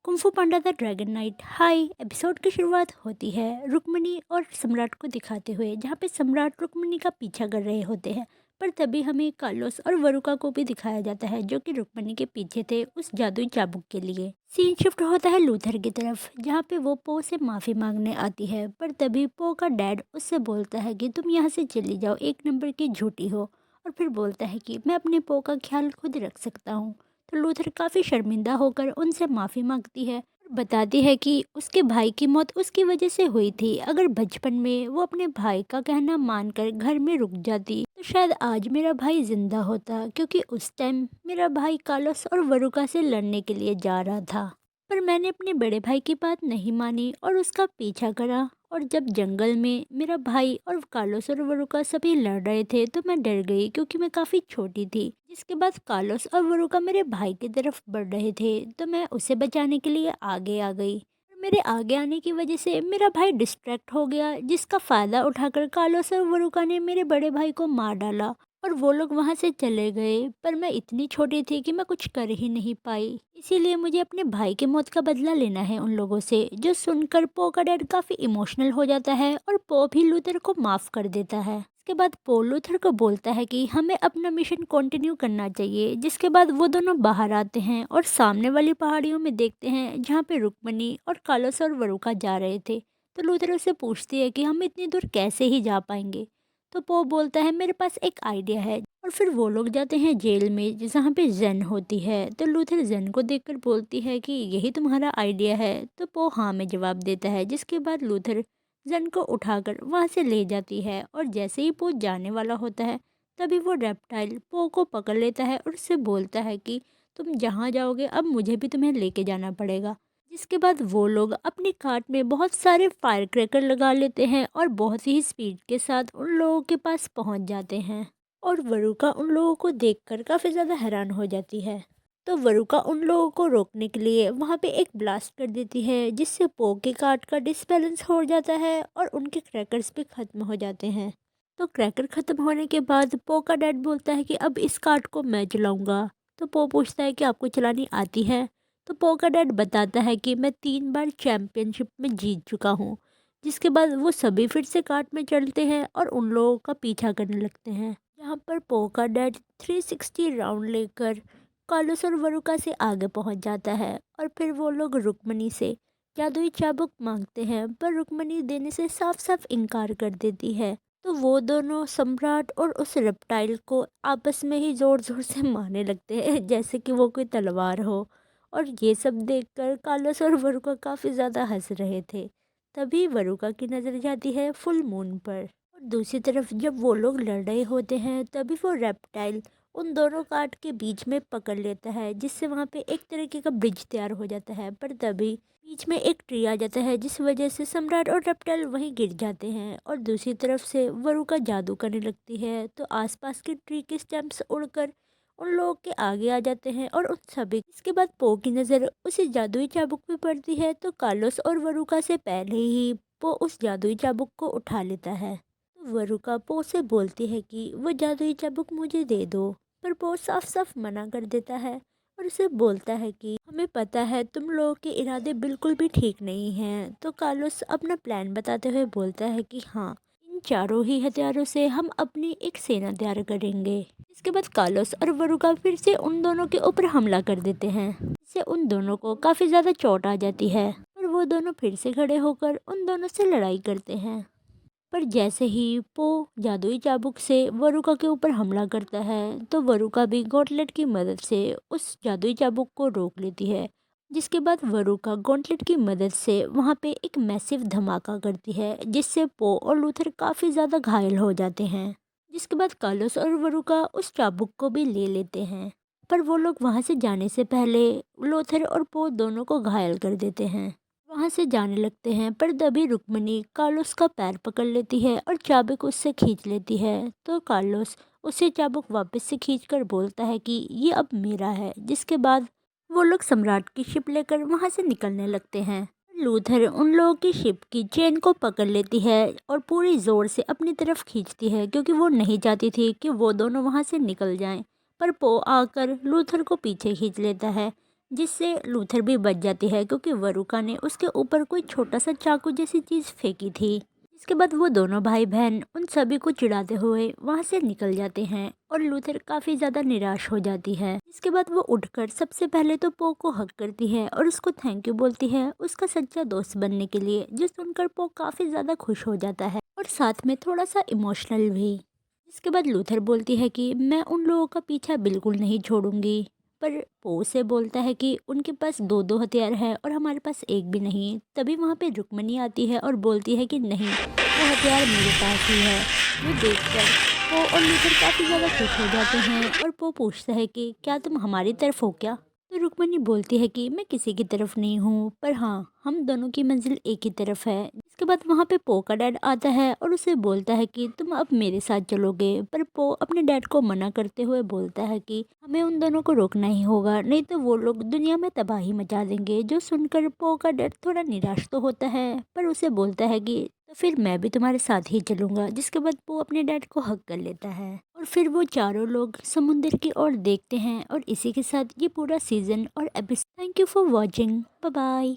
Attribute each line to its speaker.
Speaker 1: Kung fu Panda the dragon night. Hi episode की शुरुआत होती है रुक्मिणी और सम्राट को दिखाते हुए, जहाँ पे सम्राट रुक्मिणी का पीछा कर रहे होते हैं। पर तभी हमें कार्लोस और वरुका को भी दिखाया जाता है, जो कि रुक्मिणी के पीछे थे उस जादुई चाबुक के लिए। सीन शिफ्ट होता है लूथर की तरफ, जहाँ पे वो पो से माफी मांगने आती है। पर तभी पो का डैड उससे बोलता है कि तुम यहाँ से चली जाओ, एक नंबर की झूठी हो। और फिर बोलता है कि मैं अपने पो का ख्याल खुद रख सकता हूँ। तो लूथर काफ़ी शर्मिंदा होकर उनसे माफ़ी मांगती है और बताती है कि उसके भाई की मौत उसकी वजह से हुई थी। अगर बचपन में वो अपने भाई का कहना मानकर घर में रुक जाती तो शायद आज मेरा भाई जिंदा होता, क्योंकि उस टाइम मेरा भाई कार्लोस और वरुका से लड़ने के लिए जा रहा था। पर मैंने अपने बड़े भाई की बात नहीं मानी और उसका पीछा करा। और जब जंगल में मेरा भाई और कार्लोस और वरुका सभी लड़ रहे थे तो मैं डर गई, क्योंकि मैं काफ़ी छोटी थी। जिसके बाद कार्लोस और वरुका मेरे भाई की तरफ बढ़ रहे थे, तो मैं उसे बचाने के लिए आगे आ गई। मेरे आगे आने की वजह से मेरा भाई डिस्ट्रैक्ट हो गया, जिसका फ़ायदा उठाकर कार्लोस और वरुका ने मेरे बड़े भाई को मार डाला और वो लोग वहाँ से चले गए। पर मैं इतनी छोटी थी कि मैं कुछ कर ही नहीं पाई, इसीलिए मुझे अपने भाई की मौत का बदला लेना है उन लोगों से। जो सुनकर पो का डैड काफ़ी इमोशनल हो जाता है और पो भी लूथर को माफ़ कर देता है। इसके बाद पो लूथर को बोलता है कि हमें अपना मिशन कंटिन्यू करना चाहिए। जिसके बाद वो दोनों बाहर आते हैं और सामने वाली पहाड़ियों में देखते हैं, जहाँ पे रुक्मिणी और कार्लोस और वरुका जा रहे थे। तो लूथर उससे पूछती है कि हम इतनी दूर कैसे ही जा पाएंगे। तो पो बोलता है मेरे पास एक आइडिया है। और फिर वो लोग जाते हैं जेल में, जहाँ पे जेन होती है। तो लूथर जेन को देखकर बोलती है कि यही तुम्हारा आइडिया है। तो पो हाँ में जवाब देता है। जिसके बाद लूथर जेन को उठाकर वहाँ से ले जाती है और जैसे ही पो जाने वाला होता है तभी वो रेप्टाइल पो को पकड़ लेता है और उससे बोलता है कि तुम जहाँ जाओगे अब मुझे भी तुम्हें लेके जाना पड़ेगा। जिसके बाद वो लोग अपनी कार्ट में बहुत सारे फायर क्रैकर लगा लेते हैं और बहुत ही स्पीड के साथ उन लोगों के पास पहुंच जाते हैं। और वरुका उन लोगों को देखकर काफ़ी ज़्यादा हैरान हो जाती है। तो वरुका उन लोगों को रोकने के लिए वहाँ पे एक ब्लास्ट कर देती है, जिससे पो के कार्ट का डिसबैलेंस हो जाता है और उनके क्रैकर्स भी ख़त्म हो जाते हैं। तो क्रैकर ख़त्म होने के बाद पो का डैड बोलता है कि अब इस कार्ट को मैं चलाऊँगा। तो पो पूछता है कि आपको चलानी आती है। तो पो का डैड बताता है कि मैं 3 बार चैम्पियनशिप में जीत चुका हूँ। जिसके बाद वो सभी फिर से कार्ट में चलते हैं और उन लोगों का पीछा करने लगते हैं, जहाँ पर पो का डैड 360 राउंड लेकर कार्लोस और वरुका से आगे पहुँच जाता है। और फिर वो लोग रुक्मिणी से जादुई चाबुक मांगते हैं, पर रुक्मिणी देने से साफ साफ इनकार कर देती है। तो वो दोनों सम्राट और उस रेप्टाइल को आपस में ही जोर जोर से मारने लगते हैं, जैसे कि वो कोई तलवार हो। और ये सब देखकर कार्लोस और वरुका काफ़ी ज़्यादा हंस रहे थे। तभी वरुका की नज़र जाती है फुल मून पर। और दूसरी तरफ जब वो लोग लड़ रहे होते हैं तभी वो रेप्टाइल उन दोनों काट के बीच में पकड़ लेता है, जिससे वहाँ पे एक तरीके का ब्रिज तैयार हो जाता है। पर तभी बीच में एक ट्री आ जाता है, जिस वजह से सम्राट और रेप्टाइल वहीं गिर जाते हैं। और दूसरी तरफ से वरुका जादू करने लगती है, तो आसपास के ट्री के स्टेम्स उड़कर उन लोगों के आगे आ जाते हैं और उन सभी। इसके बाद पो की नज़र उसी जादुई चाबुक पे पड़ती है, तो कार्लोस और वरुका से पहले ही पो उस जादुई चाबुक को उठा लेता है। तो वरुका पो से बोलती है कि वो जादुई चाबुक मुझे दे दो, पर पो साफ साफ मना कर देता है और उसे बोलता है कि हमें पता है तुम लोगों के इरादे बिल्कुल भी ठीक नहीं हैं। तो कार्लोस अपना प्लान बताते हुए बोलता है कि हाँ, इन चारों ही हथियारों से हम अपनी एक सेना तैयार करेंगे। इसके बाद कार्लोस और वरुका फिर से उन दोनों के ऊपर हमला कर देते हैं, जिससे उन दोनों को काफ़ी ज़्यादा चोट आ जाती है। और वो दोनों फिर से खड़े होकर उन दोनों से लड़ाई करते हैं। पर जैसे ही पो जादुई चाबुक से वरुका के ऊपर हमला करता है, तो वरुका भी गॉन्टलेट की मदद से उस जादुई चाबुक को रोक लेती है। जिसके बाद वरुका गॉन्टलेट की मदद से वहाँ पे एक मैसिव धमाका करती है, जिससे पो और लूथर काफ़ी ज़्यादा घायल हो जाते हैं। जिसके बाद कार्लोस और वरुका उस चाबुक को भी ले लेते हैं, पर वो लोग वहाँ से जाने से पहले लूथर और पो दोनों को घायल कर देते हैं। वहाँ से जाने लगते हैं, पर तभी रुक्मिणी कार्लोस का पैर पकड़ लेती है और चाबुक उससे खींच लेती है। तो कार्लोस उसे चाबुक वापस से खींचकर बोलता है कि ये अब मेरा है। जिसके बाद वो लोग सम्राट की शिप लेकर वहाँ से निकलने लगते हैं। लूथर उन लोगों की शिप की चेन को पकड़ लेती है और पूरी जोर से अपनी तरफ खींचती है, क्योंकि वो नहीं चाहती थी कि वो दोनों वहाँ से निकल जाएं। पर पो आकर लूथर को पीछे खींच लेता है, जिससे लूथर भी बच जाती है क्योंकि वरुका ने उसके ऊपर कोई छोटा सा चाकू जैसी चीज फेंकी थी। इसके बाद वो दोनों भाई बहन उन सभी को चिढ़ाते हुए वहां से निकल जाते हैं और लूथर काफी ज्यादा निराश हो जाती है। इसके बाद वो उठकर सबसे पहले तो पो को हक करती है और उसको थैंक यू बोलती है उसका सच्चा दोस्त बनने के लिए, जो सुनकर पो काफी ज्यादा खुश हो जाता है और साथ में थोड़ा सा इमोशनल भी। इसके बाद लूथर बोलती है कि मैं उन लोगों का पीछा बिल्कुल नहीं छोड़ूंगी, पर पो से बोलता है कि उनके पास दो दो हथियार है और हमारे पास एक भी नहीं। तभी वहाँ पे रुक्मणी आती है और बोलती है कि नहीं, वो हथियार मेरे पास ही है। ये देखकर पो और लूथर काफ़ी ज़्यादा खुश हो जाते हैं और पो पूछता है कि क्या तुम हमारी तरफ हो क्या। तो रुक्मणी बोलती है कि मैं किसी की तरफ नहीं हूँ, पर हाँ, हम दोनों की मंजिल एक ही तरफ है। इसके बाद वहाँ पे पो का डैड आता है और उसे बोलता है कि तुम अब मेरे साथ चलोगे, पर पो अपने डैड को मना करते हुए बोलता है कि हमें उन दोनों को रोकना ही होगा, नहीं तो वो लोग दुनिया में तबाही मचा देंगे। जो सुनकर पो का डैड थोड़ा निराश तो होता है, पर उसे बोलता है कि तो फिर मैं भी तुम्हारे साथ ही चलूंगा। जिसके बाद पो अपने डैड को हक कर लेता है और फिर वो चारों लोग समुद्र की ओर देखते हैं। और इसी के साथ ये पूरा सीजन और episode. Thank you for watching. Bye bye.